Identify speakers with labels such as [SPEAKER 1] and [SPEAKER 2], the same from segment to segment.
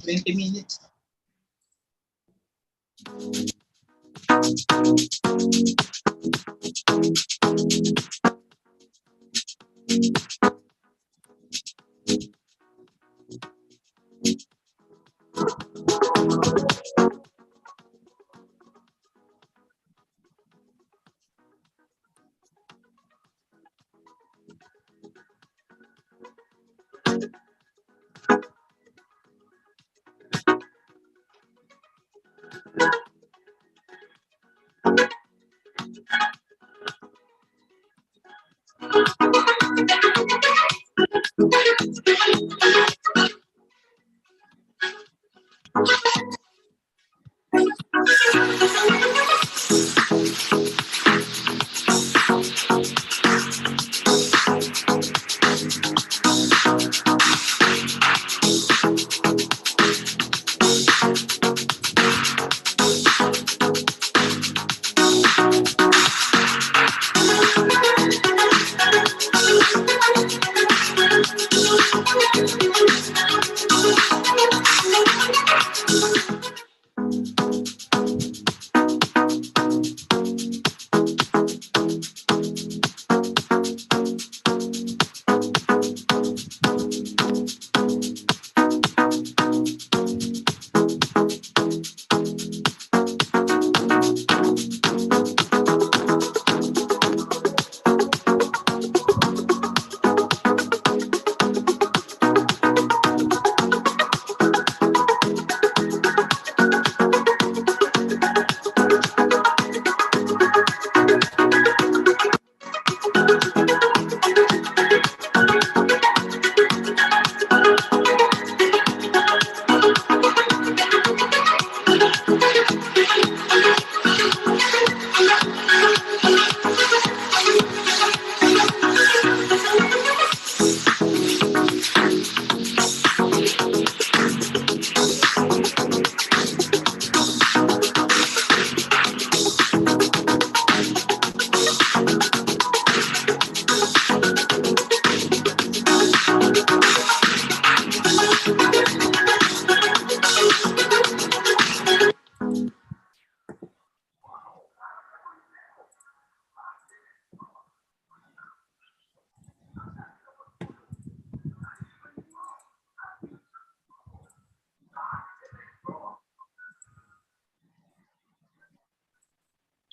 [SPEAKER 1] 20 minutes.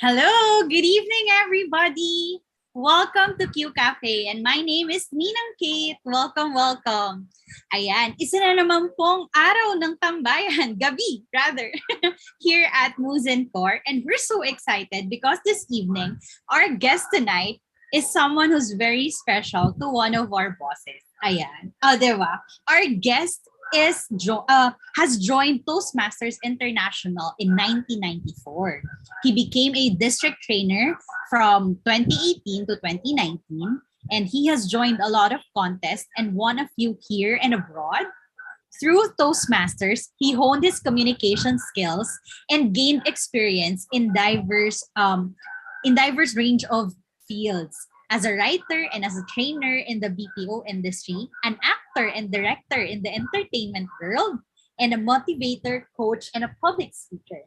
[SPEAKER 2] Hello, good evening, everybody. Welcome to QCafe, and my name is Ninang Kate. Welcome, welcome. Ayan, isa na naman pong araw ng tambayan, gabi rather, here at Muzencore. And we're so excited because this evening, our guest tonight is someone who's very special to one of our bosses. Ayan, diba? Our guest has joined Toastmasters International in 1994. He became a district trainer from 2018 to 2019, and he has joined a lot of contests and won a few here and abroad. Through Toastmasters, he honed his communication skills and gained experience in diverse range of fields. As a writer and as a trainer in the BPO industry, an actor and director in the entertainment world, and a motivator, coach, and a public speaker.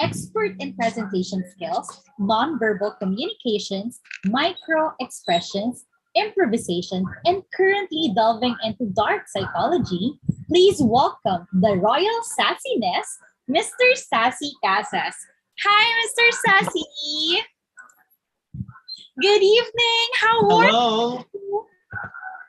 [SPEAKER 2] Expert in presentation skills, nonverbal communications, micro expressions, improvisation, and currently delving into dark psychology, please welcome the royal sassiness, Mr. Sasi Casas. Hi, Mr. Sasi. Good evening. How are
[SPEAKER 1] Hello.
[SPEAKER 2] you?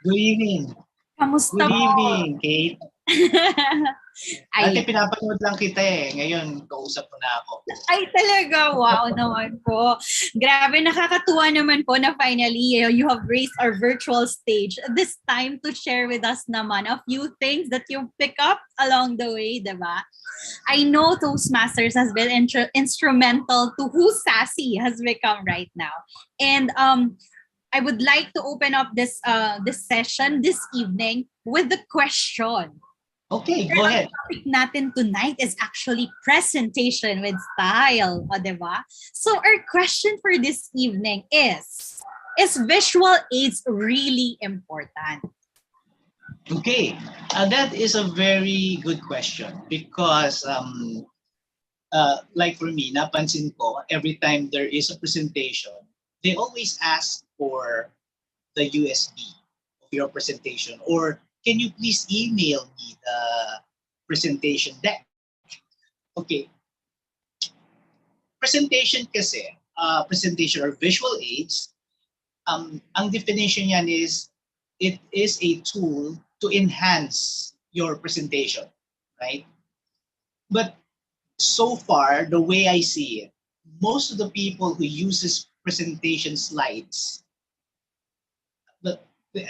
[SPEAKER 1] Good evening.
[SPEAKER 2] Kamusta
[SPEAKER 1] Good
[SPEAKER 2] mo?
[SPEAKER 1] evening, Kate. Dati
[SPEAKER 2] Ay,
[SPEAKER 1] pinapanood lang kita eh. Ngayon, kausap mo na ako.
[SPEAKER 2] ay talaga, wow naman po. Grabe, nakakatuwa naman po na finally you have raised our virtual stage. This time to share with us naman a few things that you pick up along the way, diba? I know Toastmasters has been instrumental to who Sassy has become right now. And I would like to open up this session this evening with the question.
[SPEAKER 1] Okay, go ahead.
[SPEAKER 2] Ang topic natin tonight is actually presentation with style, diba? So our question for this evening is visual aids really important?
[SPEAKER 1] Okay, that is a very good question because like for me, napansin ko, every time there is a presentation, they always ask for the USB of your presentation, or can you please email me the presentation deck? Okay, presentation kasi, presentation or visual aids, ang definition yan is, it is a tool to enhance your presentation, right? But so far, the way I see it, most of the people who uses presentation slides, but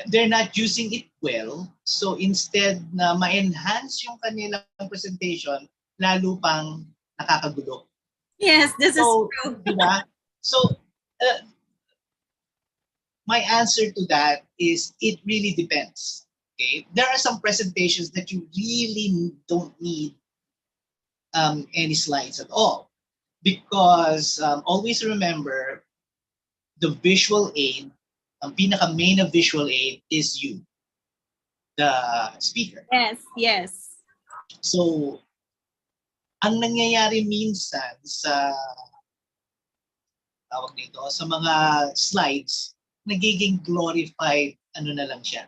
[SPEAKER 1] they're not using it well. So instead na ma-enhance yung kanilang presentation, lalo pang nakakagulo.
[SPEAKER 2] Yes, this is
[SPEAKER 1] So,
[SPEAKER 2] true.
[SPEAKER 1] di ba? So, uh, my answer to that is it really depends. Okay, there are some presentations that you really don't need any slides at all, because always remember the visual aid, ang pinaka main na visual aid is you, the speaker.
[SPEAKER 2] Yes, yes.
[SPEAKER 1] So, ang nangyayari minsan sa tawag dito, sa mga slides, nagiging glorified, ano na lang siya,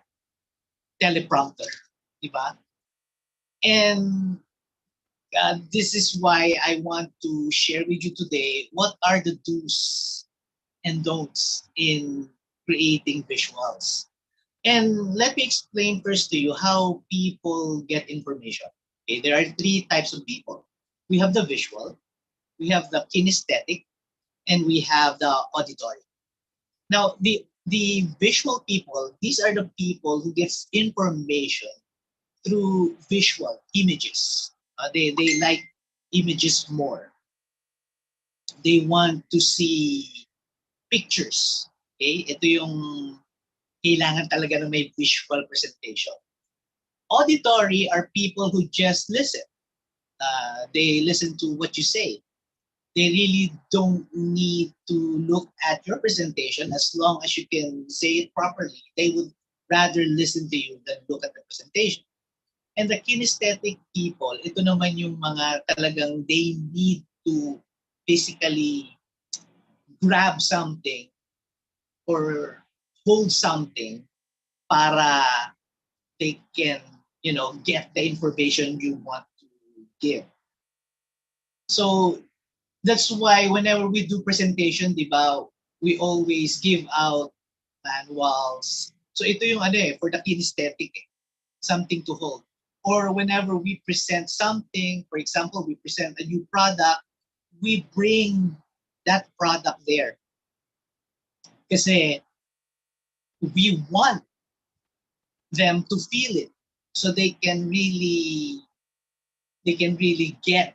[SPEAKER 1] teleprompter, di ba? And this is why I want to share with you today what are the do's and don'ts in creating visuals. And let me explain first to you how people get information. Okay, there are three types of people. We have the visual, we have the kinesthetic, and we have the auditory. Now, the visual people, these are the people who gets information through visual images. They like images more. They want to see pictures. Okay? Ito yung kailangan talaga na may visual presentation. Auditory are people who just listen. They listen to what you say. They really don't need to look at your presentation as long as you can say it properly. They would rather listen to you than look at the presentation. And the kinesthetic people, ito naman yung mga talagang they need to physically grab something or hold something para they can, get the information you want to give. So that's why whenever we do presentation, di ba, we always give out manuals. So ito yung for the kinesthetic, something to hold. Or whenever we present something, for example, we present a new product, we bring that product there. Kasi we want them to feel it so they can really get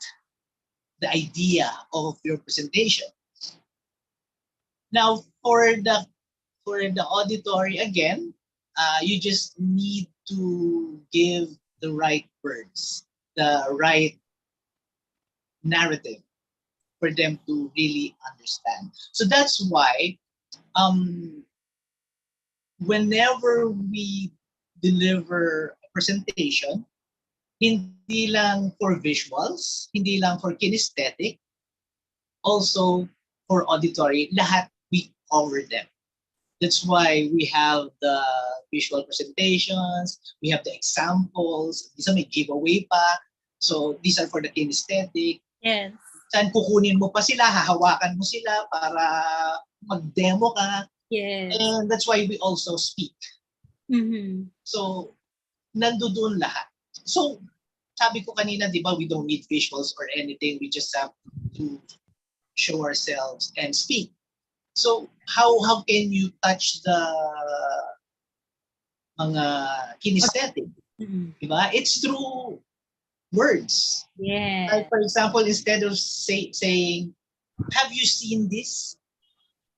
[SPEAKER 1] the idea of your presentation. Now for the auditory again, you just need to give the right words, the right narrative for them to really understand. So that's why whenever we deliver a presentation, hindi lang for visuals, hindi lang for kinesthetic, also for auditory, lahat we cover them. That's why we have the visual presentations, we have the examples, these are may giveaway pa. So these are for the kinesthetic.
[SPEAKER 2] Yes.
[SPEAKER 1] Saan kukunin mo pa sila, hahawakan mo sila para mag-demo ka.
[SPEAKER 2] Yes.
[SPEAKER 1] And that's why we also speak.
[SPEAKER 2] Mm-hmm.
[SPEAKER 1] So, nandoon lahat. So, sabi ko kanina, di ba, we don't need visuals or anything. We just have to show ourselves and speak. So, how can you touch the mga kinesthetic?
[SPEAKER 2] Mm-hmm.
[SPEAKER 1] Di ba? It's through words.
[SPEAKER 2] Yeah.
[SPEAKER 1] Like, for example, instead of saying, have you seen this?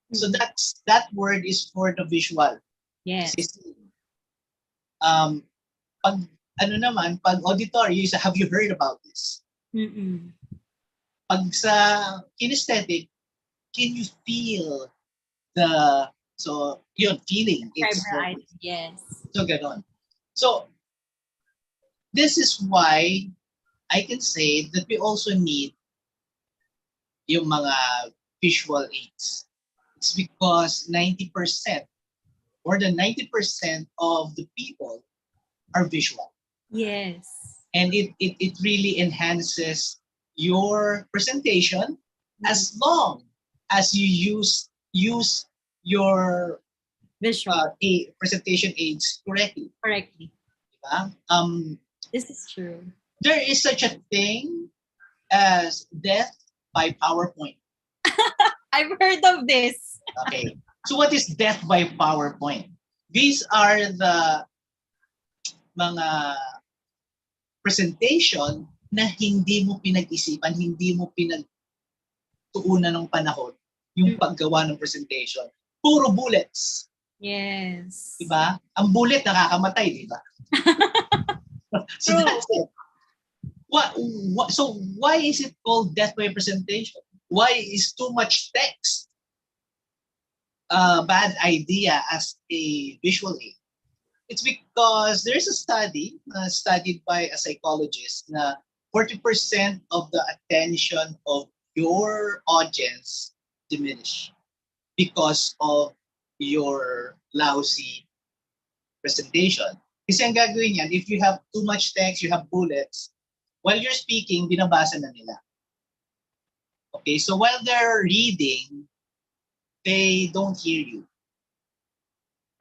[SPEAKER 1] So that word is for the visual.
[SPEAKER 2] Yes.
[SPEAKER 1] Pag pag auditory, you say, have you heard about this?
[SPEAKER 2] Mm-mm.
[SPEAKER 1] Pag sa kinesthetic, can you feel the, so yun, feeling. It's
[SPEAKER 2] Yes.
[SPEAKER 1] so ganon. So this is why I can say that we also need yung mga visual aids. It's because 90%, more than 90% of the people are visual.
[SPEAKER 2] Yes.
[SPEAKER 1] And it really enhances your presentation as long as you use your
[SPEAKER 2] Visual.
[SPEAKER 1] presentation aids correctly.
[SPEAKER 2] Correctly.
[SPEAKER 1] Diba?
[SPEAKER 2] This is true.
[SPEAKER 1] There is such a thing as death by PowerPoint.
[SPEAKER 2] I've heard of this.
[SPEAKER 1] Okay. So what is death by PowerPoint? These are the mga presentation na hindi mo pinag-isipan, hindi mo pinagtuunan ng panahon yung paggawa ng presentation. Puro bullets.
[SPEAKER 2] Yes.
[SPEAKER 1] Diba? Ang bullet nakakamatay, diba? So
[SPEAKER 2] True.
[SPEAKER 1] that's it. So why is it called death by presentation? Why is too much text a bad idea as a visual aid? It's because there's a study studied by a psychologist na 40% of the attention of your audience diminish because of your lousy presentation. Kasi ang gagawin yan, if you have too much text, you have bullets, while you're speaking, binabasa na nila. Okay, so while they're reading, they don't hear you.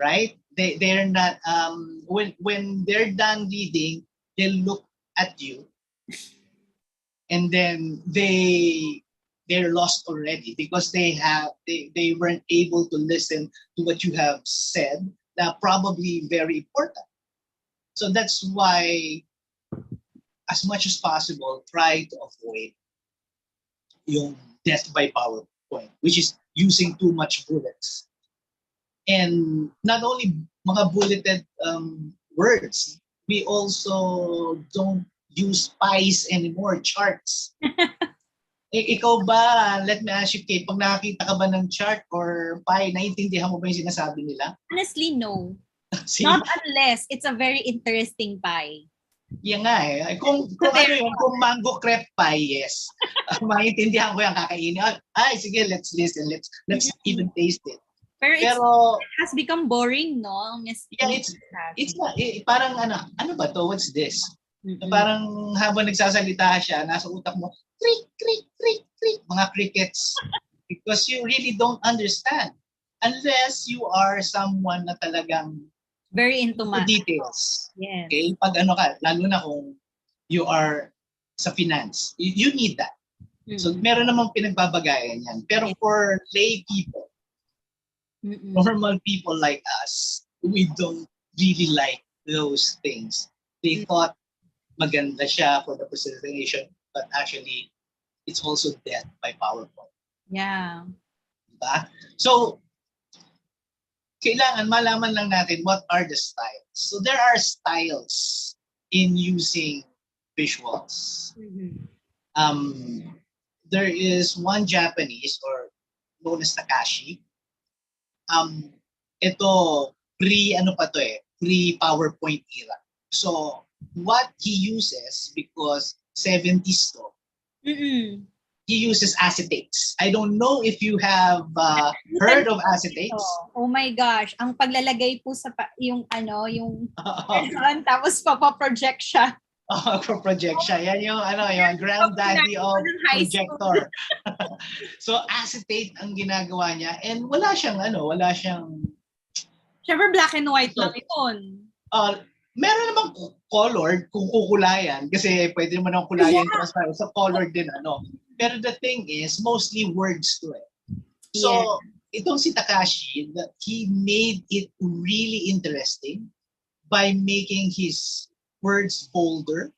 [SPEAKER 1] Right? They're not when they're done reading, they look at you and then they're lost already because they weren't able to listen to what you have said, that probably very important. So that's why as much as possible try to avoid yung death by PowerPoint, which is using too much bullets. And not only mga bulleted words, we also don't use pies anymore, charts. Ikaw ba, let me ask you, Kate, pag nakakita ka ba ng chart or pie, naiintindihan mo ba yung sinasabi nila?
[SPEAKER 2] Honestly, no.
[SPEAKER 1] See?
[SPEAKER 2] Not unless it's a very interesting pie.
[SPEAKER 1] Yan nga eh. Kung ano yun, kung mango crepe pie, yes. Maintindihan ko yan, kakainin. Ay, sige, let's listen. Let's even taste it.
[SPEAKER 2] Pero it has become boring, no?
[SPEAKER 1] Yeah, it's not, parang ano ba to? What's this? Parang habang nagsasalita siya, nasa utak mo, crick, crick, crick, crick, mga crickets. Because you really don't understand. Unless you are someone na talagang
[SPEAKER 2] very into
[SPEAKER 1] details.
[SPEAKER 2] Yes.
[SPEAKER 1] Okay? Pag ano ka, lalo na kung you are sa finance, you need that. So meron namang pinagbabagayan yan. Pero for lay people, normal people like us, we don't really like those things. They thought maganda siya for the presentation, but actually, it's also death by PowerPoint.
[SPEAKER 2] Yeah.
[SPEAKER 1] Diba? So, kailangan malaman lang natin what are the styles. So, there are styles in using visuals. There is one Japanese or known as Takashi. Ito pre-PowerPoint era. So what he uses, because 70s to, he uses acetates. I don't know if you have heard of acetates.
[SPEAKER 2] Oh my gosh, ang paglalagay po sa yung tapos papaproject siya.
[SPEAKER 1] Project siya. Yan yung yung granddaddy of projector. So acetate ang ginagawa niya, and wala siyang
[SPEAKER 2] Siyempre black and white lang yun.
[SPEAKER 1] Meron namang colored kung kukulayan, kasi pwede mo nang kulayan transparent sa colored din Pero the thing is mostly words to it. So itong si Takashi, he made it really interesting by making his words bolder.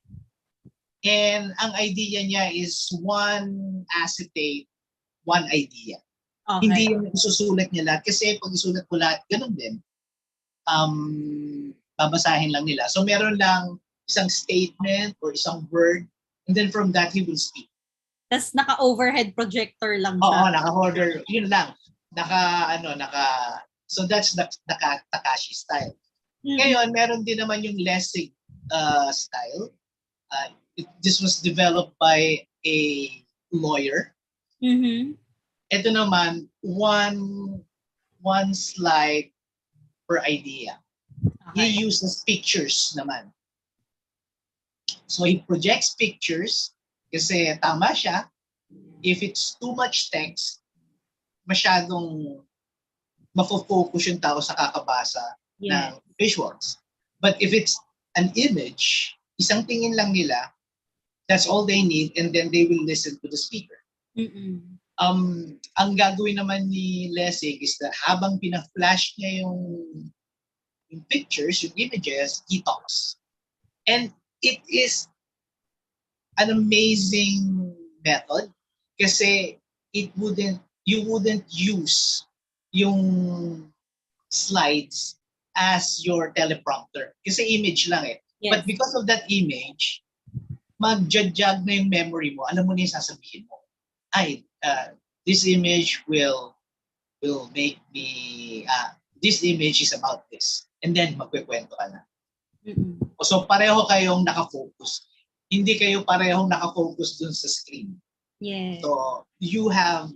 [SPEAKER 1] And ang idea niya is one acetate, one idea. Okay. Hindi yung isusulat niya lahat. Kasi pag isulat ko lahat, ganun din. Babasahin lang nila. So meron lang isang statement or isang word, and then from that, he will speak.
[SPEAKER 2] Tapos naka-overhead projector lang siya.
[SPEAKER 1] Oo, naka-order. Yun lang. So that's the Takashi style. Ngayon, meron din naman yung less style. This was developed by a lawyer.
[SPEAKER 2] Mm-hmm.
[SPEAKER 1] Ito naman, one slide per idea. He
[SPEAKER 2] Okay.
[SPEAKER 1] uses pictures naman. So he projects pictures kasi tama siya. If it's too much text, masyadong mafo-focus yung tao sa kakabasa
[SPEAKER 2] Yes.
[SPEAKER 1] ng visuals. But if it's an image, isang tingin lang nila, that's all they need, and then they will listen to the speaker.
[SPEAKER 2] Mm-mm.
[SPEAKER 1] Ang gagawin naman ni Lessig is that habang pina-flash niya yung pictures, yung images, he talks. And it is an amazing method kasi you wouldn't use yung slides as your teleprompter. Kasi image lang eh.
[SPEAKER 2] Yes.
[SPEAKER 1] But because of that image, mag-jog na yung memory mo. Alam mo na yung sasabihin mo. Ay, this image will make me, this image is about this. And then magkikwento ka na.
[SPEAKER 2] Mm-mm.
[SPEAKER 1] So pareho kayong nakafocus. Hindi kayo parehong nakafocus dun sa screen.
[SPEAKER 2] Yes.
[SPEAKER 1] So you have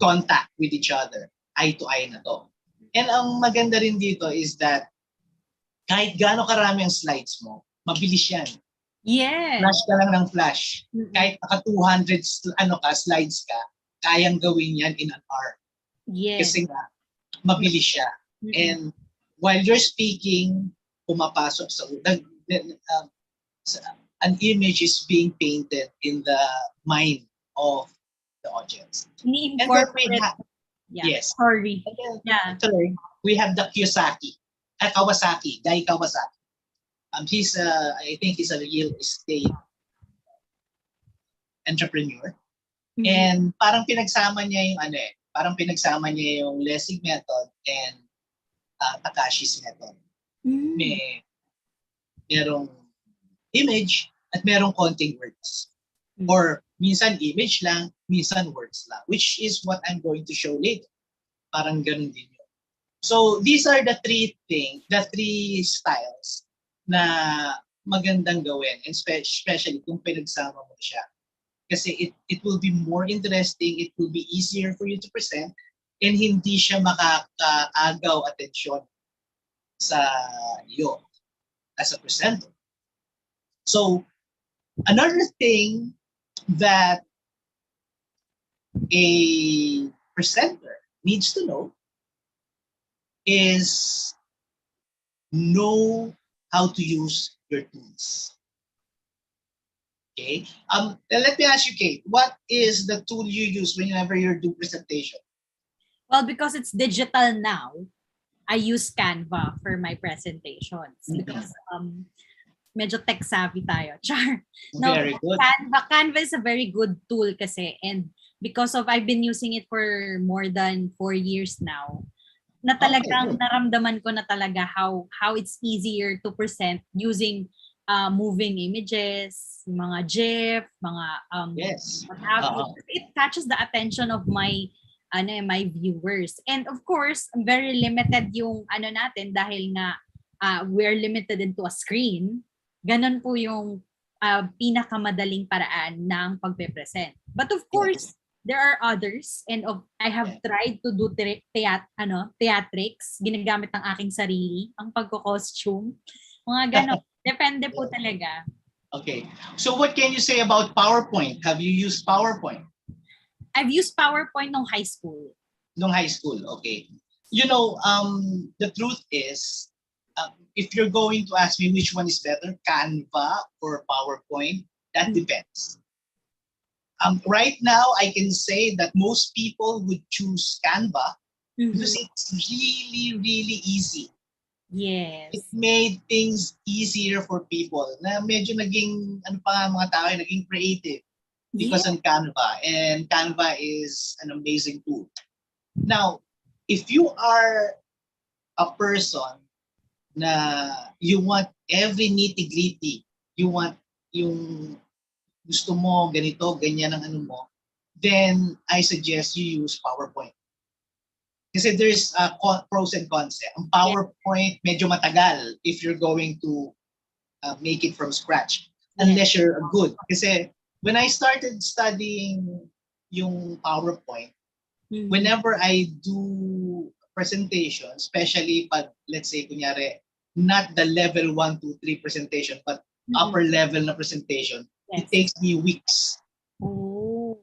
[SPEAKER 1] contact with each other. Eye to eye na to. And ang maganda rin dito is that kahit gaano karami ang slides mo, mabilis yan.
[SPEAKER 2] Yes.
[SPEAKER 1] Flash ka lang ng flash.
[SPEAKER 2] Mm-mm.
[SPEAKER 1] Kahit naka 200 slides ka, kayang gawin yan in an hour.
[SPEAKER 2] Yes.
[SPEAKER 1] Kasi nga, mabilis siya.
[SPEAKER 2] Mm-mm.
[SPEAKER 1] And while you're speaking, pumapasok sa an image is being painted in the mind of the audience. And then we have, yes.
[SPEAKER 2] Sorry.
[SPEAKER 1] Yeah. Sorry. We have the Kawasaki, Guy Kawasaki. He's I think he's a real estate entrepreneur.
[SPEAKER 2] Mm-hmm.
[SPEAKER 1] And parang pinagsama niya yung Lessig method and Takashi's method.
[SPEAKER 2] Mm-hmm.
[SPEAKER 1] Merong image at merong konting words. Mm-hmm. Or minsan image lang, minsan words lang, which is what I'm going to show later. Parang ganun din yun. So these are the three styles na magandang gawin, and especially kung pinagsama mo siya. Kasi it will be more interesting, it will be easier for you to present, and hindi siya makakaagaw atensyon sa iyo as a presenter. So another thing that a presenter needs to know is know how to use your tools. Okay. Let me ask you, Kate, what is the tool you use whenever you're doing presentation?
[SPEAKER 2] Well, because it's digital now, I use Canva for my presentations. Mm-hmm. Because medyo tech savvy tayo. Char. No,
[SPEAKER 1] very good.
[SPEAKER 2] Canva is a very good tool kasi, and because of I've been using it for more than 4 years now, na talagang naramdaman ko na talaga how it's easier to present using moving images, mga GIF, mga
[SPEAKER 1] yes.
[SPEAKER 2] What have you. It catches the attention of my viewers. And of course, very limited yung natin dahil nga we're limited into a screen. Ganon po yung pinakamadaling paraan ng pagpe-present. But of course, there are others, and I have tried to do theatrics, ginagamit ng aking sarili, ang pagko-costume, mga ganon. Depende po talaga.
[SPEAKER 1] Okay. So what can you say about PowerPoint? Have you used PowerPoint?
[SPEAKER 2] I've used PowerPoint nung high school.
[SPEAKER 1] Nung high school, okay. You know, the truth is, if you're going to ask me which one is better, Canva or PowerPoint, that depends. Right now, I can say that most people would choose Canva because it's really, really easy.
[SPEAKER 2] Yes.
[SPEAKER 1] It made things easier for people na medyo naging, mga tao, naging creative because of Canva. And Canva is an amazing tool. Now, if you are a person na you want every nitty-gritty, you want yung gusto mo, ganito, ganyan ang mo, then I suggest you use PowerPoint. Kasi there's pros and cons. Ang PowerPoint, medyo matagal if you're going to make it from scratch. Unless you're good. Kasi when I started studying yung PowerPoint, whenever I do presentation, especially pag, let's say, kunyari, not the level 1, 2, 3 presentation, but upper level na presentation, it takes me weeks.
[SPEAKER 2] Oh.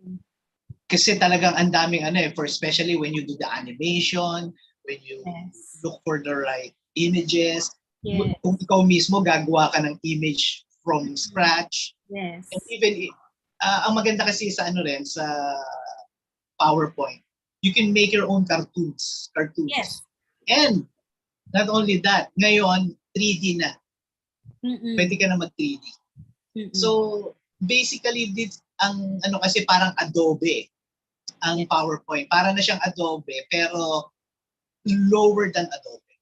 [SPEAKER 1] Kasi talagang ang daming for especially when you do the animation, when you look for the right images, kung ikaw mismo gagawa ka ng image from scratch.
[SPEAKER 2] Yes.
[SPEAKER 1] And even, ang maganda kasi sa sa PowerPoint, you can make your own cartoons.
[SPEAKER 2] Yes.
[SPEAKER 1] And not only that, ngayon 3D na. Pwede ka na mag 3D. So basically this ang kasi parang Adobe ang PowerPoint. Para na siyang Adobe pero lower than Adobe.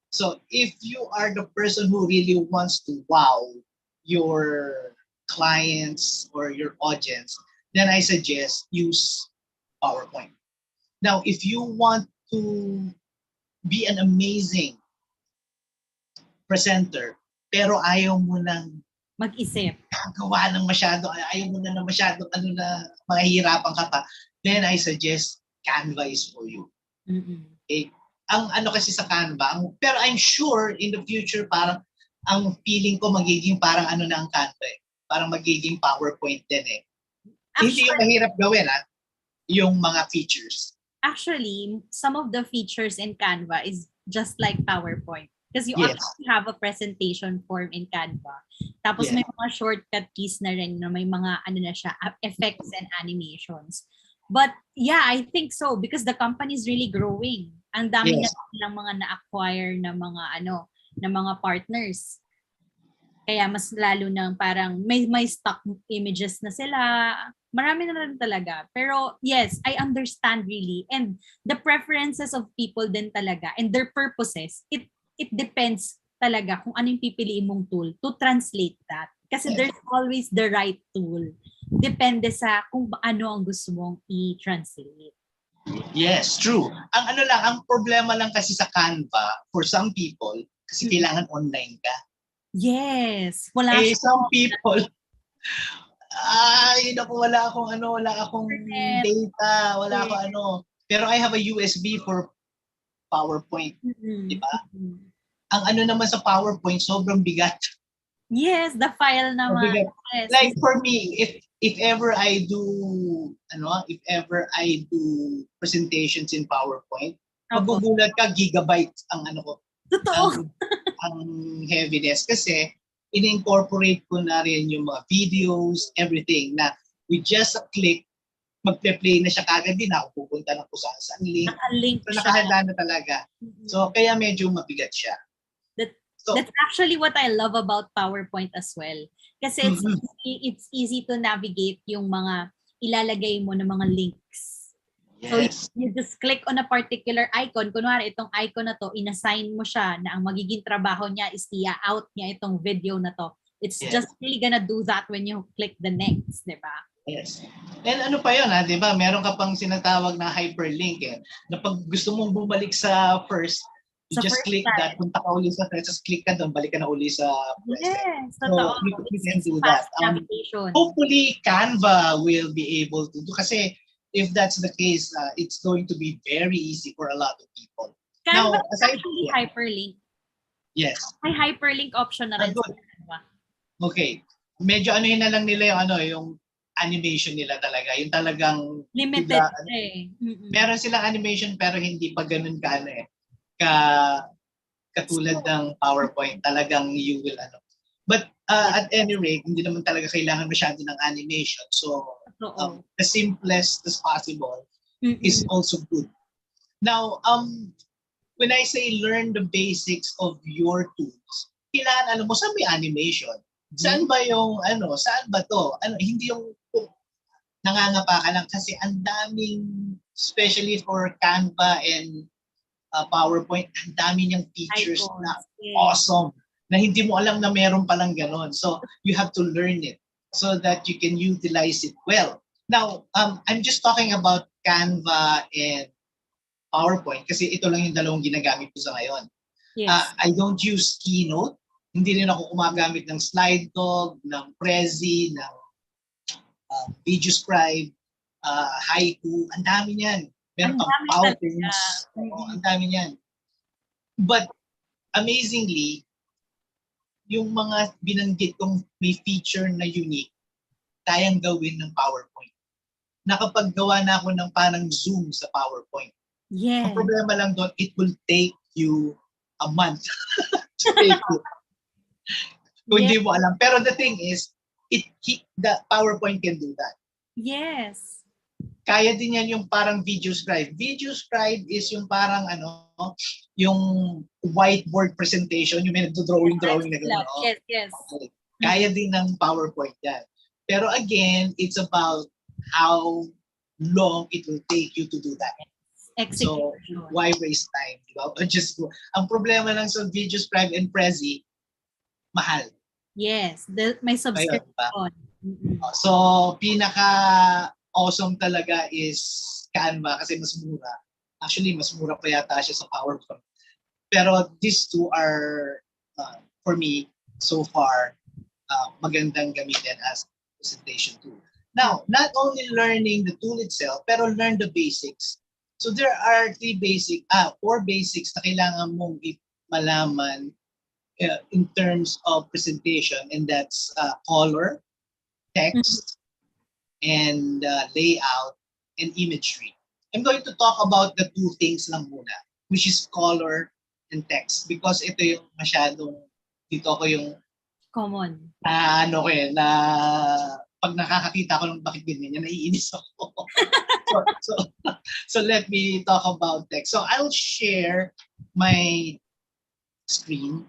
[SPEAKER 1] So if you are the person who really wants to wow your clients or your audience, then I suggest use PowerPoint. Now, if you want to be an amazing presenter, pero ayaw mo nang
[SPEAKER 2] mag-isip,
[SPEAKER 1] gawa ng masyado, ayaw mo na masyado, mahihirapan ka pa, then I suggest Canva is for you. Okay? Ang kasi sa Canva, pero I'm sure in the future, parang ang feeling ko magiging parang na ang Canva Parang magiging PowerPoint din Hindi yung mahirap gawin yung mga features.
[SPEAKER 2] Actually, some of the features in Canva is just like PowerPoint. Because you actually have a presentation form in Canva. Tapos may mga shortcut keys na rin na may mga effects and animations. But yeah, I think so because the company is really growing. Ang dami na nilang mga na-acquire na mga partners. Kaya mas lalo nang parang may stock images na sila. Marami na rin talaga. Pero yes, I understand really. And the preferences of people din talaga and their purposes, it depends talaga kung anong pipiliin mong tool to translate that. Kasi there's always the right tool. Depende sa kung ano ang gusto mong i-translate.
[SPEAKER 1] Yes, true. Ang problema lang kasi sa Canva, for some people, kasi kailangan online ka.
[SPEAKER 2] Yes.
[SPEAKER 1] Some people, wala akong data, wala akong Pero I have a USB for PowerPoint. Diba? Ang naman sa PowerPoint, sobrang bigat.
[SPEAKER 2] Yes, the file naman. Yes.
[SPEAKER 1] Like for me, if ever I do presentations in PowerPoint, magugulat ka gigabytes ang ko.
[SPEAKER 2] Totoo.
[SPEAKER 1] Ang heaviness kasi in-incorporate ko na rin yung mga videos, everything na with just a click, magpe-play na siya kagad din ako pupunta na po sa link.
[SPEAKER 2] Naka-link
[SPEAKER 1] so, nakahanda na talaga. So kaya medyo mabigat siya.
[SPEAKER 2] That's actually what I love about PowerPoint as well. Kasi it's easy to navigate yung mga ilalagay mo ng mga links.
[SPEAKER 1] Yes.
[SPEAKER 2] So you just click on a particular icon. Kunwari, itong icon na to, inassign mo siya na ang magiging trabaho niya is i-out niya itong video na to. It's just really gonna do that when you click the next, di ba?
[SPEAKER 1] Yes. And pa yun di ba? Meron ka pang sinatawag na hyperlink na pag gusto mong bumalik sa first, you just click that, punta ka uli sa first, just click ka doon, balik ka na uli sa present.
[SPEAKER 2] Yes, totoo.
[SPEAKER 1] So, you can do that.
[SPEAKER 2] Navigation.
[SPEAKER 1] Hopefully, Canva will be able to do, kasi if that's the case, it's going to be very easy for a lot of people.
[SPEAKER 2] Canva is actually hyperlink.
[SPEAKER 1] Yes.
[SPEAKER 2] May hyperlink option na rin sa Canva.
[SPEAKER 1] Okay. Medyo na lang nila yung animation nila talaga. Yung talagang
[SPEAKER 2] limited
[SPEAKER 1] Meron silang animation pero hindi pa ganun katulad ng PowerPoint. Talagang you will But at any rate, hindi naman talaga kailangan masyado ng animation. So the simplest as possible is also good. Now, when I say learn the basics of your tools, kailangan mo saan may animation? Saan ba yung saan ba to? Hindi yung nangangapa ka lang kasi ang daming, especially for Canva and PowerPoint, ang dami niyang features na awesome na hindi mo alam na meron palang ganon. So you have to learn it so that you can utilize it well. Now, I'm just talking about Canva and PowerPoint kasi ito lang yung dalawang ginagamit ko sa ngayon.
[SPEAKER 2] Yes.
[SPEAKER 1] I don't use Keynote. Hindi rin ako gumagamit ng Slide Dog, ng Prezi, ng Video Scribe, Haiku. Ang dami niyan. Meron
[SPEAKER 2] Ang
[SPEAKER 1] pang
[SPEAKER 2] dami talaga.
[SPEAKER 1] Powpins. Ang dami niyan. But amazingly, yung mga binanggit kong may feature na unique, kayang gawin ng PowerPoint. Nakapaggawa na ako ng parang Zoom sa PowerPoint.
[SPEAKER 2] Yes.
[SPEAKER 1] Ang problema lang doon, it will take you a month to take it. Kung hindi mo alam. Pero the thing is, the PowerPoint can do that.
[SPEAKER 2] Yes.
[SPEAKER 1] Kaya din yan yung parang video scribe. Video scribe is yung parang yung whiteboard presentation, yung may nagdo-drawing na gano'n.
[SPEAKER 2] Yes, yes.
[SPEAKER 1] Okay. Kaya din ng PowerPoint yan. Pero again, it's about how long it will take you to do that.
[SPEAKER 2] Execution.
[SPEAKER 1] So, why waste time? Diba? Just go. Ang problema lang sa Video Scribe and Prezi, mahal.
[SPEAKER 2] Yes, may subscription.
[SPEAKER 1] So, pinaka-awesome talaga is Canva kasi mas mura. Actually, mas mura pa yata siya sa PowerPoint. Pero these two are, for me, so far, magandang gamitin as presentation tool. Now, not only learning the tool itself, pero learn the basics. So there are four basics na kailangan mong malaman in terms of presentation, and that's color, text, and layout, and imagery. I'm going to talk about the two things lang muna, which is color and text, because ito yung masyadong, dito ko yung
[SPEAKER 2] common.
[SPEAKER 1] Pag nakakakita ko ng bakit ganyan, naiinis ako. so let me talk about text. So I'll share my screen.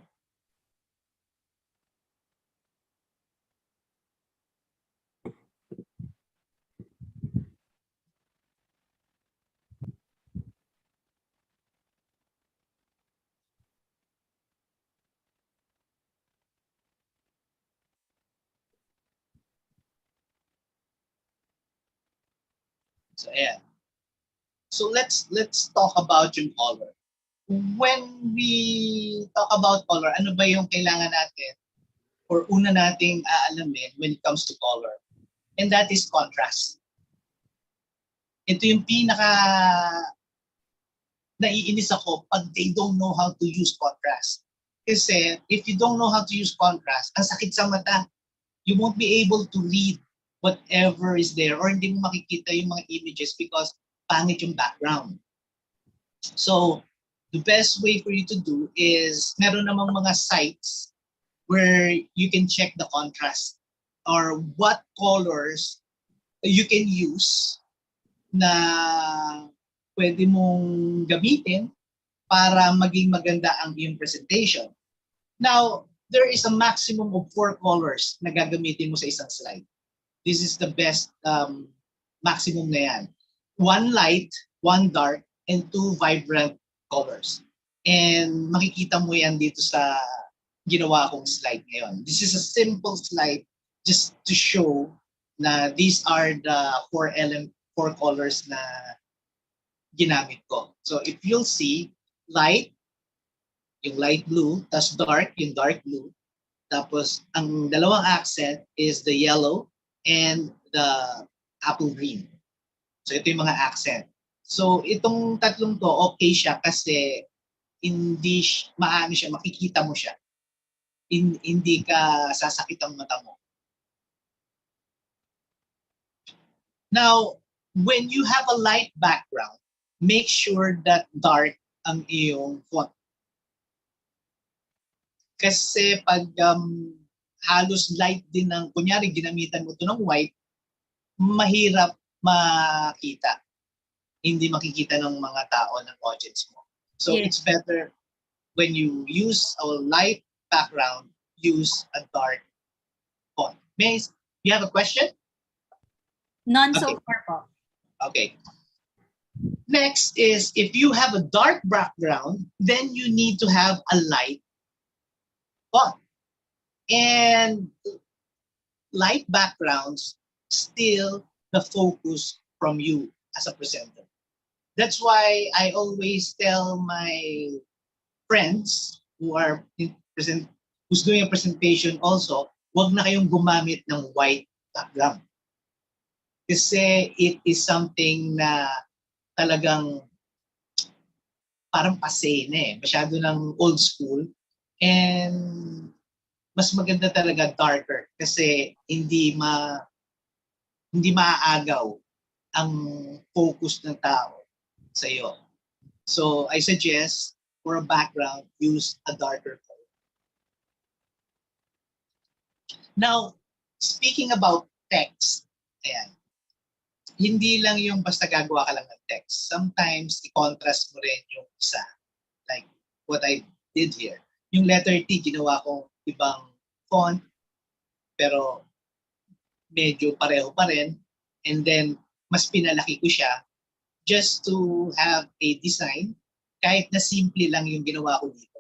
[SPEAKER 1] So ayan. So let's talk about yung color. When we talk about color, ano ba yung kailangan natin or una nating aalamin when it comes to color? And that is contrast. Ito yung pinaka naiinis ako pag they don't know how to use contrast. Kasi if you don't know how to use contrast, ang sakit sa mata. You won't be able to read whatever is there or hindi mo makikita yung mga images because pangit yung background. So, the best way for you to do is meron namang mga sites where you can check the contrast or what colors you can use na pwede mong gamitin para maging maganda ang iyong presentation. Now, there is a maximum of 4 colors na gagamitin mo sa isang slide. This is the best maximum na yan. 1 light, 1 dark, and 2 vibrant colors. And makikita mo yan dito sa ginawa kong slide ngayon. This is a simple slide just to show na these are the 4 colors na ginamit ko. So if you'll see, light, yung light blue, tas dark, yung dark blue. Tapos ang dalawang accent is the yellow and the apple green. So ito yung mga accent. So itong tatlong to, okay siya kasi hindi maano siya, makikita mo siya. Hindi ka sasakit ang mata mo. Now, when you have a light background, make sure that dark ang iyong font. Kasi pag halos light din ng, kunyari ginamitan mo ito ng white, mahirap makita. Hindi makikita ng mga tao, ng audience mo. So It's better when you use a light background, use a dark font. You have a question?
[SPEAKER 2] None so far po.
[SPEAKER 1] Okay. Next is, if you have a dark background, then you need to have a light font. And light backgrounds steal the focus from you as a presenter. That's why I always tell my friends who's doing a presentation also, wag na kayong gumamit ng white background. Kasi it is something na talagang parang passe na masyado ng old school, and mas maganda talaga darker kasi hindi maaagaw ang focus ng tao sa iyo. So I suggest for a background, use a darker color. Now, speaking about text, ayan, hindi lang yung basta gagawa ka lang ng text. Sometimes, i-contrast mo rin yung isa. Like what I did here. Yung letter T, ginawa kong ibang font, pero medyo pareho pa rin. And then, mas pinalaki ko siya just to have a design, kahit na simple lang yung ginawa ko dito.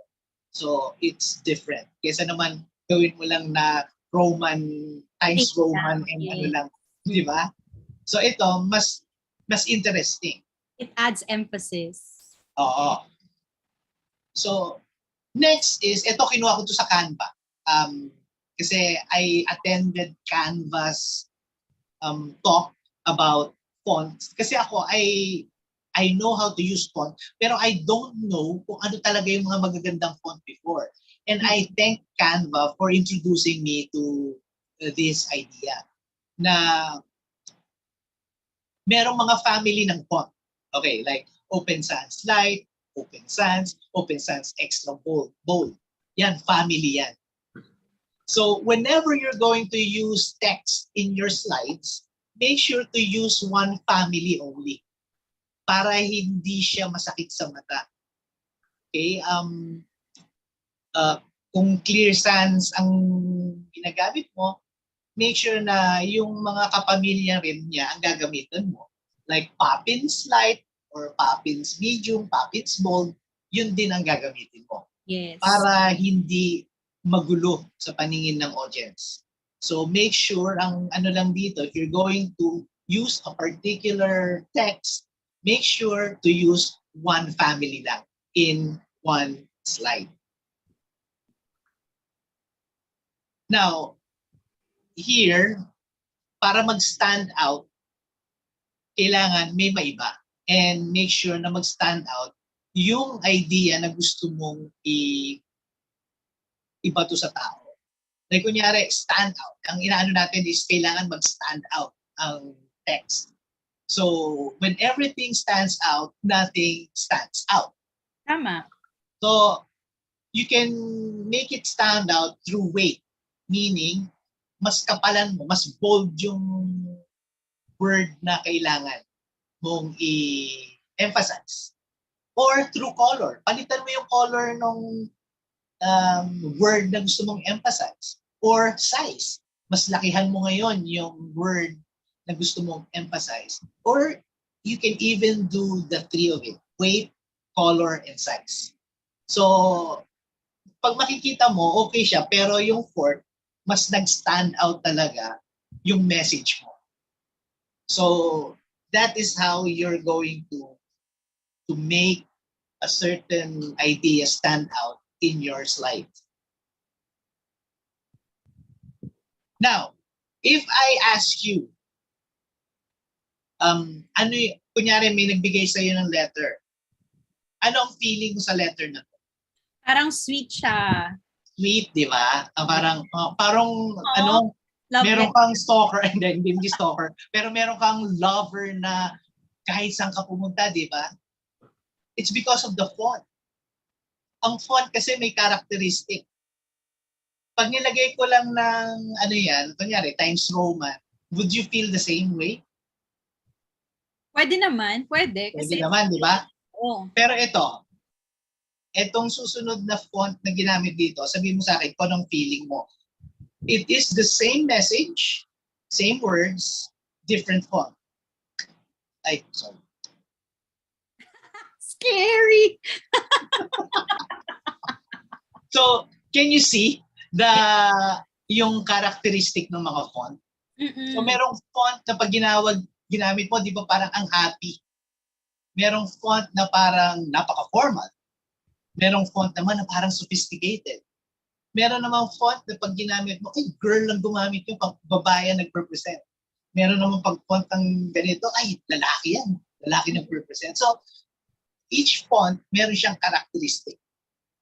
[SPEAKER 1] So, it's different. Kesa naman, gawin mo lang na Roman times Roman and ano lang. Di ba? So ito, mas interesting.
[SPEAKER 2] It adds emphasis.
[SPEAKER 1] Oo. So, next is, ito kinuha ko to sa Canva. Kasi I attended Canva's talk about fonts. Kasi ako, I know how to use font, pero I don't know kung ano talaga yung mga magagandang font before. And I thank Canva for introducing me to this idea na merong mga family ng font. Okay, like Open Sans Light, Open Sans Extra Bold. Yan, family yan. So whenever you're going to use text in your slides, make sure to use one family only para hindi siya masakit sa mata. Okay? Kung Clear Sans ang ginagamit mo, make sure na yung mga kapamilya rin niya ang gagamitan mo. Like Poppins Light or Poppins Medium, Poppins Bold, yun din ang gagamitin mo.
[SPEAKER 2] Yes.
[SPEAKER 1] Para hindi magulo sa paningin ng audience. So make sure ang ano lang dito, if you're going to use a particular text, make sure to use one family lang in one slide. Now, here, para mag-stand out, kailangan may maiba. And make sure na mag-stand out yung idea na gusto mong ibato sa tao. Like kunyari, stand out. Ang inaano natin is kailangan mag-stand out ang text. So, when everything stands out, nothing stands out.
[SPEAKER 2] Tama.
[SPEAKER 1] So, you can make it stand out through weight. Meaning, mas kapalan mo, mas bold yung word na kailangan mong i-emphasize. Or through color. Palitan mo yung color ng word na gusto mong emphasize. Or size. Mas lakihan mo ngayon yung word na gusto mong emphasize. Or you can even do the three of it. Weight, color, and size. So, pag makikita mo, okay siya. Pero yung fourth, mas nag-stand out talaga yung message mo. So, that is how you're going to make a certain idea stand out in your slide. Now, if I ask you, kunyari may nagbigay sa'yo ng letter, ano ang feeling mo sa letter na to?
[SPEAKER 2] Parang sweet siya.
[SPEAKER 1] Sweet, di ba? Parang
[SPEAKER 2] Love
[SPEAKER 1] meron kang stalker, hindi stalker, pero meron kang lover na kahit saan ka pumunta, di ba? It's because of the font. Ang font kasi may characteristic. Pag nilagay ko lang ng kunyari, Times Roman, would you feel the same way?
[SPEAKER 2] Pwede naman, pwede.
[SPEAKER 1] Pwede naman, di ba?
[SPEAKER 2] Oo.
[SPEAKER 1] Pero etong susunod na font na ginamit dito, sabihin mo sa akin kung anong feeling mo. It is the same message, same words, different font. Ay, sorry.
[SPEAKER 2] Scary!
[SPEAKER 1] So, can you see yung characteristic ng mga font?
[SPEAKER 2] Mm-mm.
[SPEAKER 1] So, merong font na pag ginamit mo, di ba parang ang happy. Merong font na parang napaka-formal. Merong font naman na parang sophisticated. Meron namang font na pag ginamit mo, ay, girl lang gumamit yung pag babae nag-represent. Meron namang pag font ng ganito, ay, lalaki yan. Lalaki nag-represent. So, each font, meron siyang characteristic.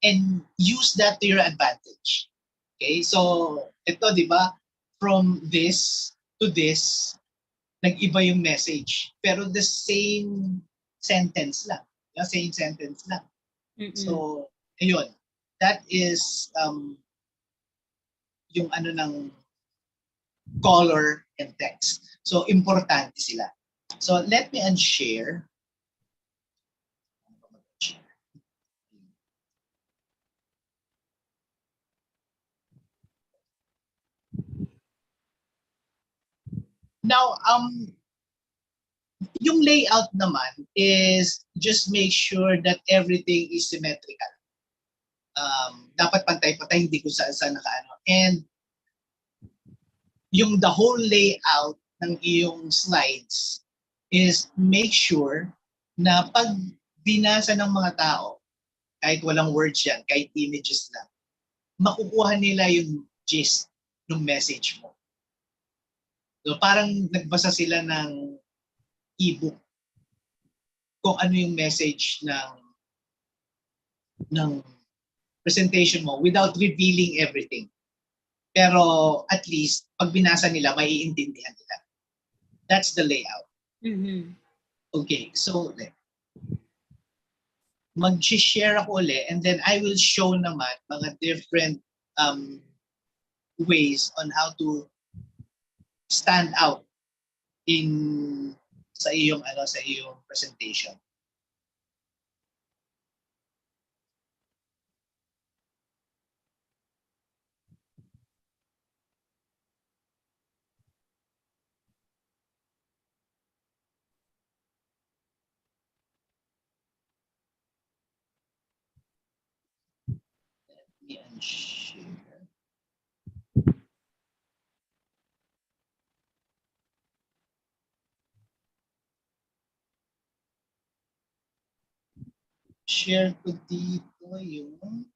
[SPEAKER 1] And use that to your advantage. Okay? So, ito, di ba? From this to this, nag-iba yung message. Pero the same sentence lang. The same sentence lang. So, ayun. That is yung ano ng color and text. So, importante sila. So, let me unshare. Now, yung layout naman is just make sure that everything is symmetrical. Dapat pantay-pantay, hindi kung saan nakaano. And yung the whole layout ng iyong slides is make sure na pag binasa ng mga tao, kahit walang words yan, kahit images lang, makukuha nila yung gist ng message mo. So parang nagbasa sila ng ebook kung ano yung message ng presentation mo without revealing everything. Pero at least, pag binasa nila, maiintindihan nila. That's the layout. Okay, so mag-share ako ulit and then I will show naman mga different ways on how to stand out sa iyong presentation. Let me unshare. Share ko dito yung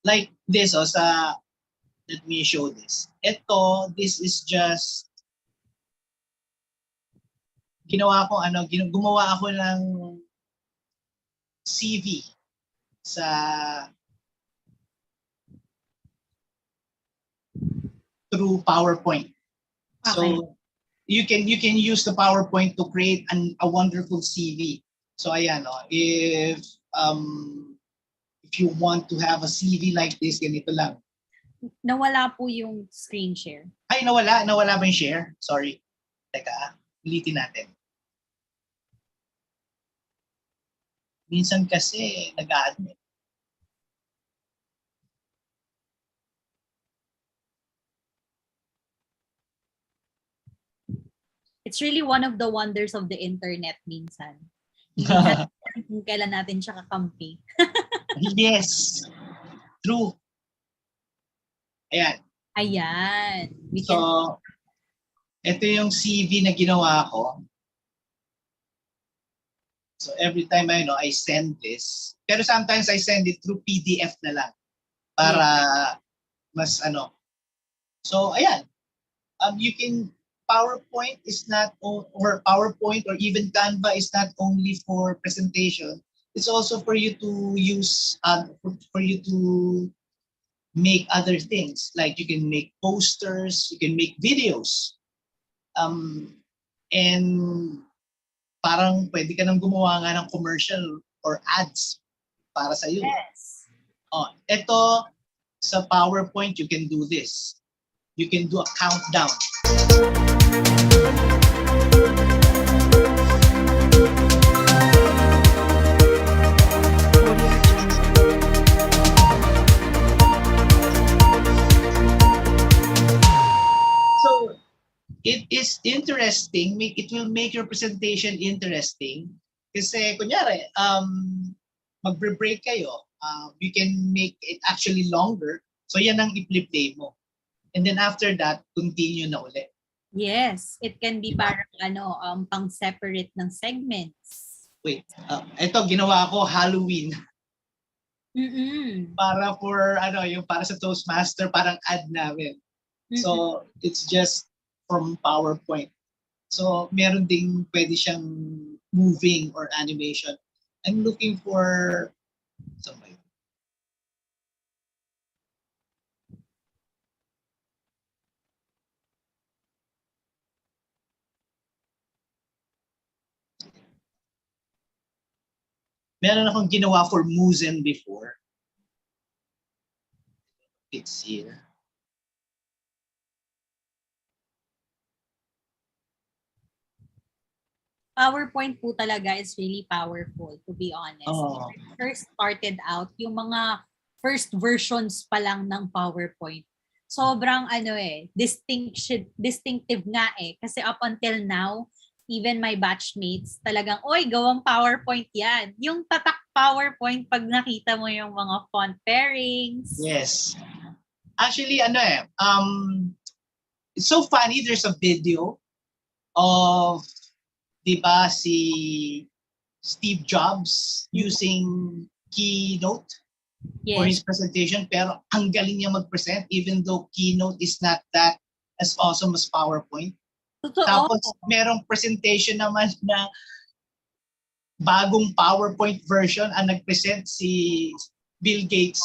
[SPEAKER 1] like this let me show this. This is just gumawa ako ng CV through PowerPoint. Okay. So you can use the PowerPoint to create a wonderful CV. So ayan, if you want to have a CV like this, ganito lang.
[SPEAKER 2] Nawala po yung screen share.
[SPEAKER 1] Ay, nawala ba yung share? Sorry. Teka, ulitin natin. Minsan kasi nag-a-admit.
[SPEAKER 2] It's really one of the wonders of the internet minsan. Hindi natin kung kailan natin siya kakampi.
[SPEAKER 1] Yes. True. Ayan. So, ito yung CV na ginawa ko. So, every time I send this. Pero sometimes I send it through PDF na lang. Para mas So, ayan. You can PowerPoint is not or PowerPoint or even Canva is not only for presentation. It's also for you to use for you to make other things, like you can make posters, you can make videos, and parang pwede ka nang gumawa nga ng commercial or ads para sa iyo.
[SPEAKER 2] Yes.
[SPEAKER 1] Ito sa PowerPoint you can do this. You can do a countdown. So it is interesting. It will make your presentation interesting. Kasi kunyari, magbre-break kayo, you can make it actually longer. So yan ang i-play mo. And then after that, continue na ulit.
[SPEAKER 2] Yes, it can be
[SPEAKER 1] Diba?
[SPEAKER 2] parang pang-separate ng segments.
[SPEAKER 1] Wait, ito ginawa ko Halloween.
[SPEAKER 2] Mm-mm.
[SPEAKER 1] Para for yung para sa Toastmaster, parang ad namin. So it's just from PowerPoint. So meron ding pwede siyang moving or animation. I'm looking for somebody. Meron akong ginawa for Muzen before. It's here.
[SPEAKER 2] PowerPoint po talaga is really powerful, to be honest.
[SPEAKER 1] Oh.
[SPEAKER 2] When I first started out, yung mga first versions pa lang ng PowerPoint, sobrang distinctive nga eh. Kasi up until now, even my batchmates, talagang, oy, gawang PowerPoint yan. Yung tatak PowerPoint pag nakita mo yung mga font pairings.
[SPEAKER 1] Yes. Actually, it's so funny. There's a video of, di ba, si Steve Jobs using Keynote for his presentation, pero ang galing niya mag-present even though Keynote is not that as awesome as PowerPoint.
[SPEAKER 2] Totoo.
[SPEAKER 1] Tapos merong presentation naman na bagong PowerPoint version ang nag-present si Bill Gates.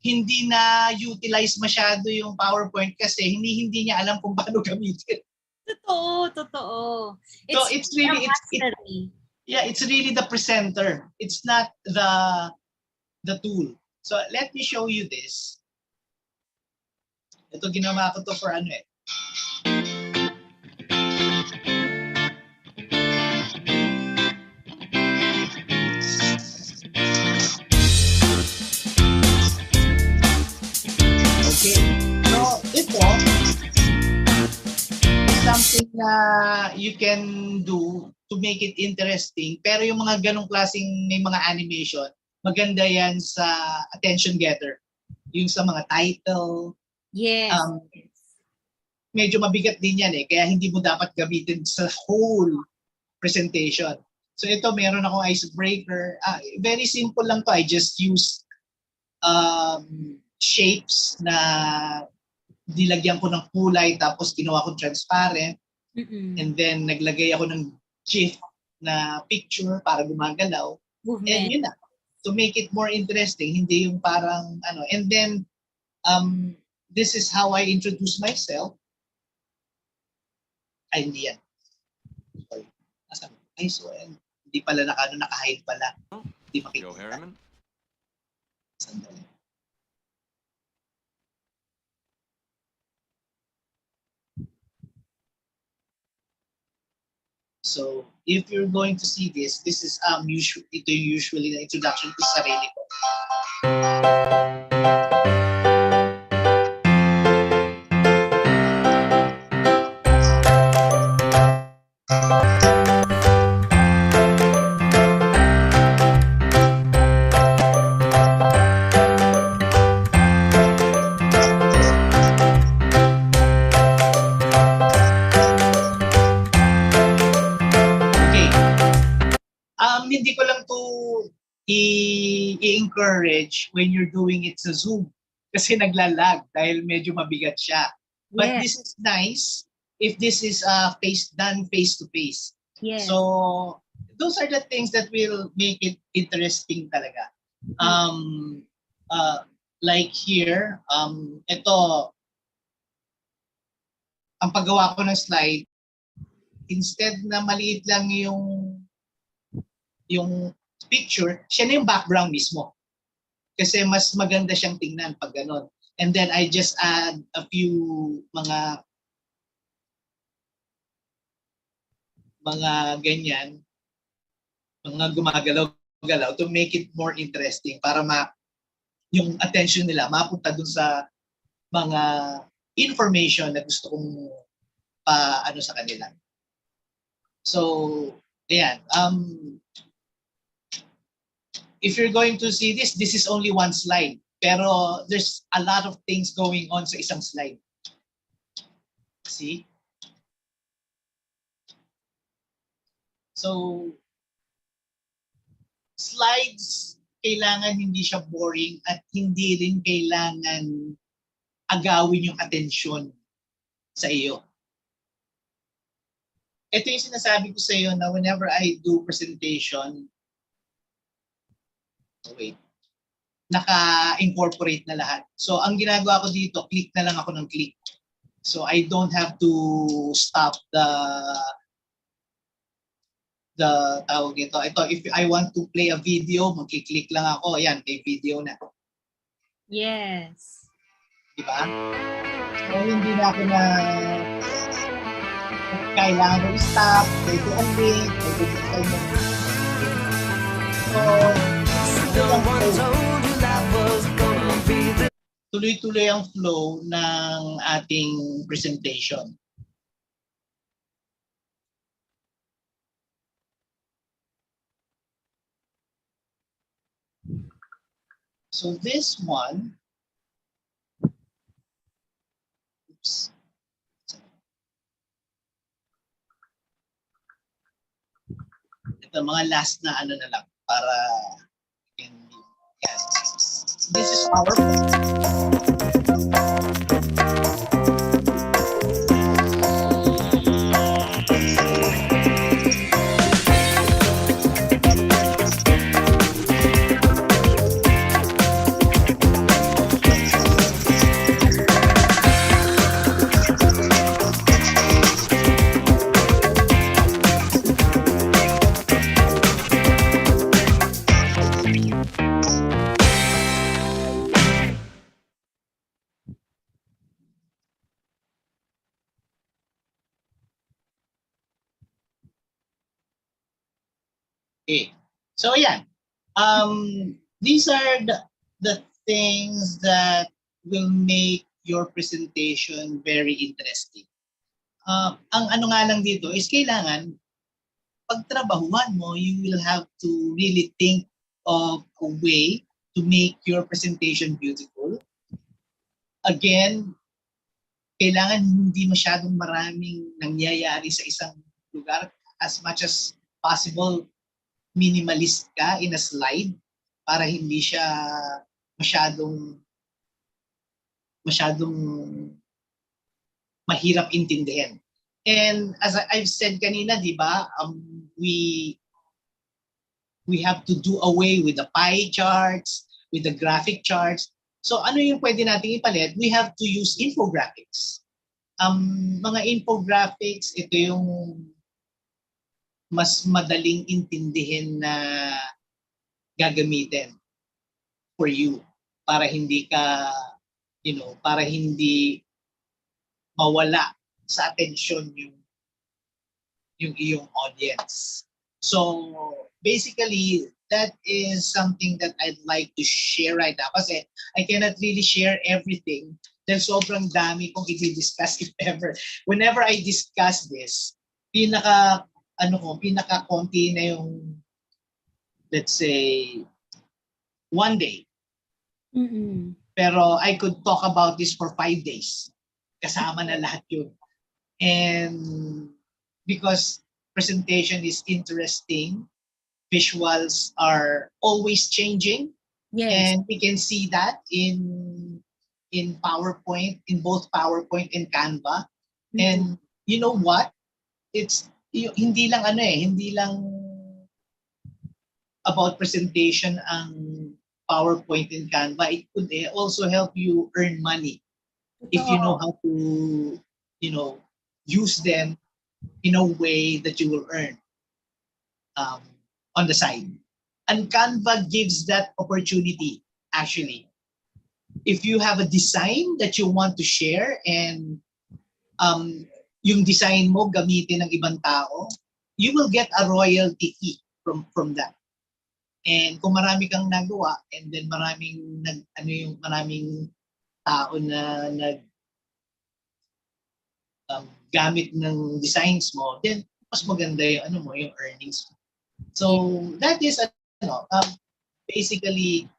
[SPEAKER 1] Hindi na utilize masyado yung PowerPoint kasi hindi niya alam kung paano gamitin.
[SPEAKER 2] Totoo.
[SPEAKER 1] So it's really it's really the presenter. It's not the tool. So let me show you this. Ito ginawa ko to for Okay. So ito something na you can do to make it interesting. Pero yung mga ganong klaseng may mga animation, maganda yan sa attention getter. Yung sa mga title.
[SPEAKER 2] Yes.
[SPEAKER 1] Medyo mabigat din yan eh. Kaya hindi mo dapat gamitin sa whole presentation. So ito, meron akong icebreaker. Very simple lang to. I just use shapes na nilagyan ko ng kulay tapos ginawa ko transparent. And then naglagay ako ng GIF na picture para gumagalaw. And yun na. To make it more interesting, hindi yung parang And then this is how I introduce myself. Ay, hindi yan. Sorry. Ay, so hindi pala naka-hide pala. Hindi makikita. Sandali. So, if you're going to see this is usually the introduction to sarili ko. Hindi ko lang to i-encourage when you're doing it sa Zoom kasi naglalag dahil medyo mabigat siya. But this is nice if this is done face to face.
[SPEAKER 2] Yes.
[SPEAKER 1] So those are the things that will make it interesting talaga. Like here, ito ang paggawa ko ng slide, instead na maliit lang yung picture, siya na yung background mismo. Kasi mas maganda siyang tingnan pag ganon. And then I just add a few mga ganyan, mga gumagalaw-galaw to make it more interesting para yung attention nila mapunta dun sa mga information na gusto kong sa kanila. So, ayan. If you're going to see this is only one slide. Pero there's a lot of things going on sa isang slide. See? So, slides, kailangan hindi siya boring at hindi rin kailangan agawin yung atensyon sa iyo. Ito yung sinasabi ko sa iyo na whenever I do presentation, naka-incorporate na lahat. So, ang ginagawa ko dito, click na lang ako ng click. So, I don't have to stop the tawag nito. Ito, if I want to play a video, mag-click lang ako. Ayan, may video na.
[SPEAKER 2] Yes.
[SPEAKER 1] Diba? So, hindi na ako na kailangan mo i-stop, pwede ulit, pwede i-stop mo. So, tuloy-tuloy ang flow ng ating presentation. So this one, oops. Ito mga last na ano na lang para yan. This is PowerPoint. Okay. So yeah, these are the things that will make your presentation very interesting. Ang ano nga lang dito is kailangan pagtrabahuan mo, you will have to really think of a way to make your presentation beautiful. Again, kailangan hindi masyadong maraming nangyayari sa isang lugar. As much as possible, minimalist ka in a slide para hindi siya masyadong mahirap intindihin. And as I've said kanina, di ba, we have to do away with the pie charts, with the graphic charts. So ano yung pwede nating ipalit? We have to use infographics. Mga infographics, ito yung mas madaling intindihin na gagamitin for you para hindi ka, para hindi mawala sa atensyon yung iyong audience. So basically, that is something that I'd like to share right now kasi I cannot really share everything dahil sobrang dami kong i-discuss if ever. Whenever I discuss this, pinaka-konti na yung, let's say, one day.
[SPEAKER 2] Mm-mm.
[SPEAKER 1] Pero I could talk about this for 5 days. Kasama na lahat yun. And because presentation is interesting, visuals are always changing.
[SPEAKER 2] Yes.
[SPEAKER 1] And we can see that in PowerPoint, in both PowerPoint and Canva. Mm-hmm. And you know what? It's hindi lang about presentation ang PowerPoint and Canva. It could also help you earn money if you know how to, use them in a way that you will earn on the side. And Canva gives that opportunity, actually. If you have a design that you want to share and yung design mo gamitin ng ibang tao, you will get a royalty fee from that. And kung marami kang nagawa and then maraming tao na gamit ng designs mo, then mas maganda yung yung earnings mo. So that is basically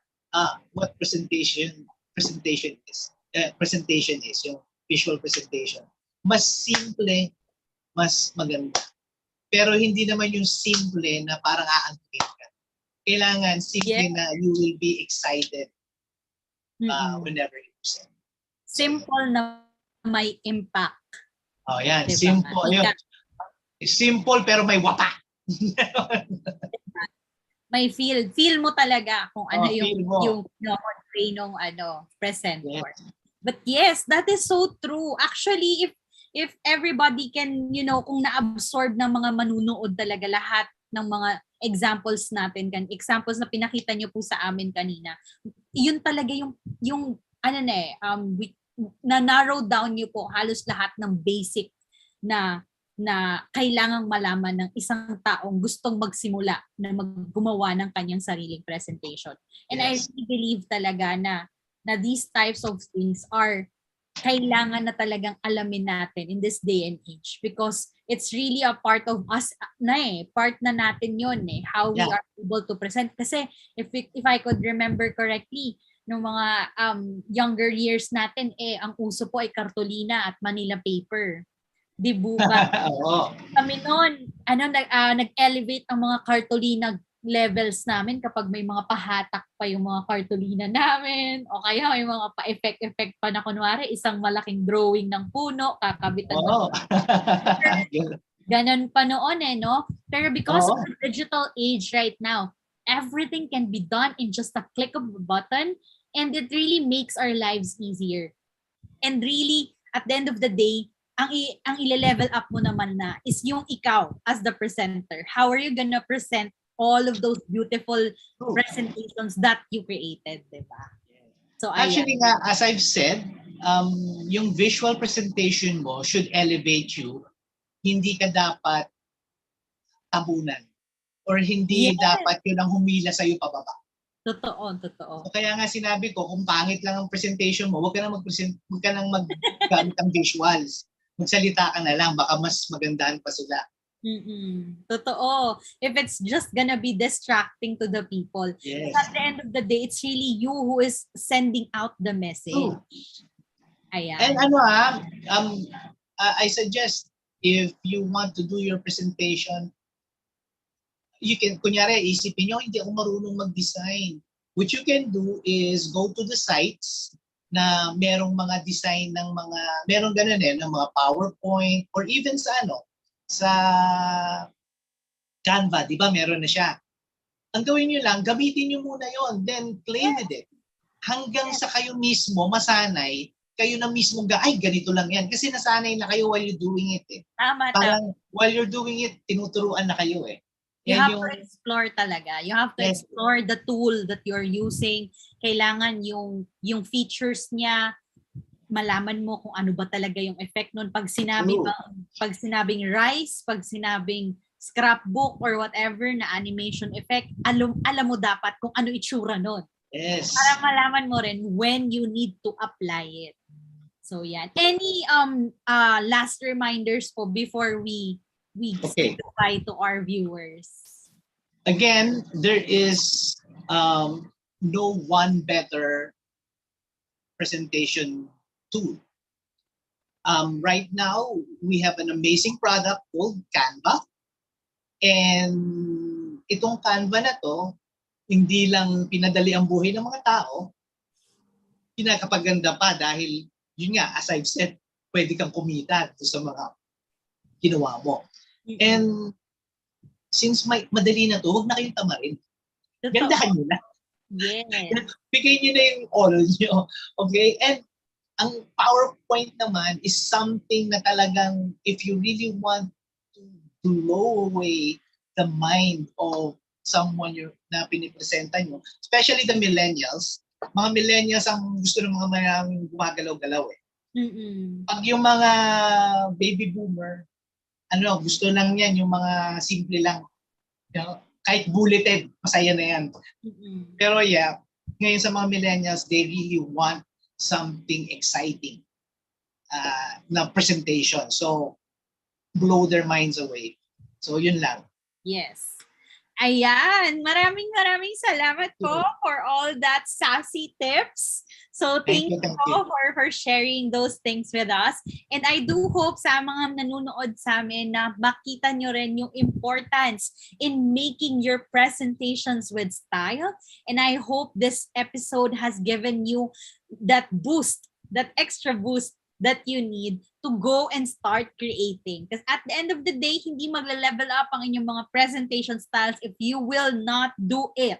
[SPEAKER 1] what presentation is yung visual presentation. Mas simple, mas maganda. Pero hindi naman yung simple na parang aantuin ka. Kailangan simple na you will be excited whenever you present.
[SPEAKER 2] Simple na may impact.
[SPEAKER 1] Oh, yan.
[SPEAKER 2] Diba?
[SPEAKER 1] Simple. Yun. Simple pero may wapa.
[SPEAKER 2] May feel. Feel mo talaga kung ano yung portray nung presenter. Yes. But yes, that is so true. Actually, if everybody can, kung na-absorb ng mga manunood talaga lahat ng mga examples natin, examples na pinakita nyo po sa amin kanina, yun talaga yung na-narrow down nyo po halos lahat ng basic na kailangang malaman ng isang taong gustong magsimula na gumawa ng kanyang sariling presentation. And yes. I really believe talaga na these types of things are kailangan na talagang alamin natin in this day and age because it's really a part of us part na natin yun how we are able to present. Kasi if I could remember correctly, nung mga younger years natin, ang uso po ay kartolina at Manila paper. Dibuka. Kami noon, nag-elevate ang mga kartolina levels namin kapag may mga pahatak pa yung mga kartolina namin o kaya may mga pa-effect pa na kunwari isang malaking drawing ng puno, kakabitan Ganon pa noon no? Pero because of the digital age right now, everything can be done in just a click of a button and it really makes our lives easier. And really, at the end of the day, ang ile-level up mo naman na is yung ikaw as the presenter. How are you gonna present all of those beautiful presentations that you created, diba? So
[SPEAKER 1] actually nga, as I've said, yung visual presentation mo should elevate you. Hindi ka dapat tabunan or hindi dapat yun ang humila sa'yo pababa.
[SPEAKER 2] Totoo.
[SPEAKER 1] So, kaya nga sinabi ko, kung pangit lang ang presentation mo, huwag ka nang maggamit ng visuals. Magsalita ka na lang, baka mas magandaan pa sila.
[SPEAKER 2] Totoo. If it's just gonna be distracting to the people, at the end of the day, it's really you who is sending out the message. Ayan.
[SPEAKER 1] And I suggest if you want to do your presentation, you can, kunyari, isipin nyo, hindi ako marunong mag-design. What you can do is go to the sites na merong mga design ng mga, merong ganun ng mga PowerPoint or even sa sa Canva, di ba? Meron na siya. Ang gawin nyo lang, gamitin nyo muna yon, then play with it. Hanggang sa kayo mismo, masanay, kayo na mismo, ay, ganito lang yan. Kasi nasanay na kayo while you're doing it.
[SPEAKER 2] Tama.
[SPEAKER 1] Parang while you're doing it, tinuturuan na kayo
[SPEAKER 2] You have to explore talaga. You have to explore the tool that you're using. Kailangan yung features niya, malaman mo kung ano ba talaga yung effect nun. Pag sinabing rice, pag sinabing scrapbook or whatever na animation effect, alam mo dapat kung ano itsura nun.
[SPEAKER 1] Yes.
[SPEAKER 2] Para malaman mo rin when you need to apply it. So yan. Any last reminders po before we say goodbye to our viewers?
[SPEAKER 1] Again, there is no one better presentation tool. Right now, we have an amazing product called Canva. And itong Canva na to, hindi lang pinadali ang buhay ng mga tao, pinakapaganda pa dahil, yun nga, as I've said, pwede kang kumita sa mga ginawa mo. And since madali na to, huwag na kayong tamarin. Gandahan nyo na.
[SPEAKER 2] Yes.
[SPEAKER 1] Bigay nyo na yung all nyo. Okay? And ang PowerPoint naman is something na talagang if you really want to blow away the mind of someone na pinipresenta nyo, especially the millennials. Mga millennials ang gusto ng mga mayaming gumagalaw-galaw Pag yung mga baby boomer, gusto lang yan, yung mga simple lang. Kahit bulleted, masaya na yan. Pero ngayon sa mga millennials, they really want something exciting na presentation. So, blow their minds away. So, yun lang.
[SPEAKER 2] Yes. Ayan, maraming salamat po
[SPEAKER 1] Sure.
[SPEAKER 2] for all that sassy tips. So
[SPEAKER 1] Thank
[SPEAKER 2] thank
[SPEAKER 1] you,
[SPEAKER 2] you
[SPEAKER 1] thank you.
[SPEAKER 2] po for sharing those things with us. And I do hope sa mga nanonood sa amin na makita nyo rin yung importance in making your presentations with style. And I hope this episode has given you that boost, that extra boost that you need to go and start creating. Because at the end of the day, hindi magla-level up ang inyong mga presentation styles if you will not do it.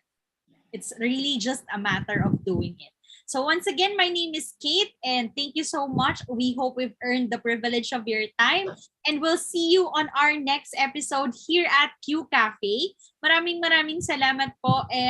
[SPEAKER 2] It's really just a matter of doing it. So once again, my name is Kate and thank you so much. We hope we've earned the privilege of your time and we'll see you on our next episode here at QCafe. Maraming salamat po and